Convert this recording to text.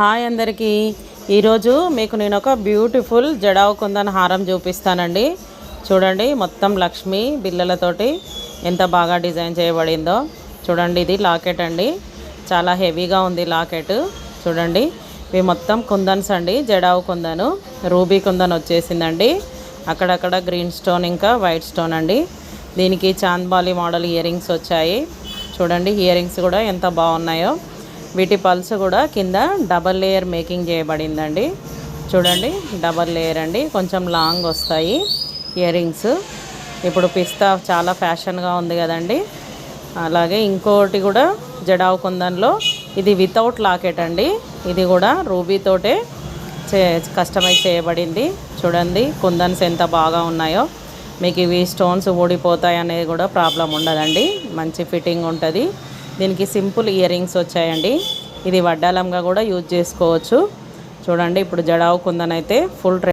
Hi అందరికీ, ఈరోజు మీకు నేను ఒక బ్యూటిఫుల్ జడావు కుందన్ హారం చూపిస్తానండి. చూడండి, మొత్తం లక్ష్మీ బిళ్ళలతోటి ఎంత బాగా డిజైన్ చేయబడిందో. చూడండి, ఇది లాకెట్ అండి, చాలా హెవీగా ఉంది లాకెట్. చూడండి, ఇవి మొత్తం కుందన్స్ అండి, జడావు కుందను, రూబీ కుందన్ వచ్చేసిందండి. అక్కడక్కడ గ్రీన్ స్టోన్ ఇంకా వైట్ స్టోన్ అండి. దీనికి చాంద్బాలి మోడల్ ఇయర్ రింగ్స్ వచ్చాయి. చూడండి, ఇయర్ రింగ్స్ కూడా ఎంత బాగున్నాయో. వీటి పల్స్ కూడా కింద డబల్ లేయర్ మేకింగ్ చేయబడిందండి. చూడండి, డబల్ లేయర్ అండి, కొంచెం లాంగ్ వస్తాయి ఇయర్ రింగ్స్. ఇప్పుడు పిస్తా చాలా ఫ్యాషన్గా ఉంది కదండి. అలాగే ఇంకోటి కూడా జడావు కుందన్లో ఇది వితౌట్ లాకెట్ అండి. ఇది కూడా రూబీతోటే కస్టమైజ్ చేయబడింది. చూడండి, కుందన్స్ ఎంత బాగా ఉన్నాయో. మీకు ఇవి స్టోన్స్ ఊడిపోతాయి అనేది కూడా ప్రాబ్లం ఉండదండి, మంచి ఫిట్టింగ్ ఉంటుంది. దీనికి సింపుల్ ఇయర్ రింగ్స్ వచ్చాయండి. ఇది వడ్డాలంగా కూడా యూజ్ చేసుకోవచ్చు. చూడండి, ఇప్పుడు జడావు కుందన్ అయితే ఫుల్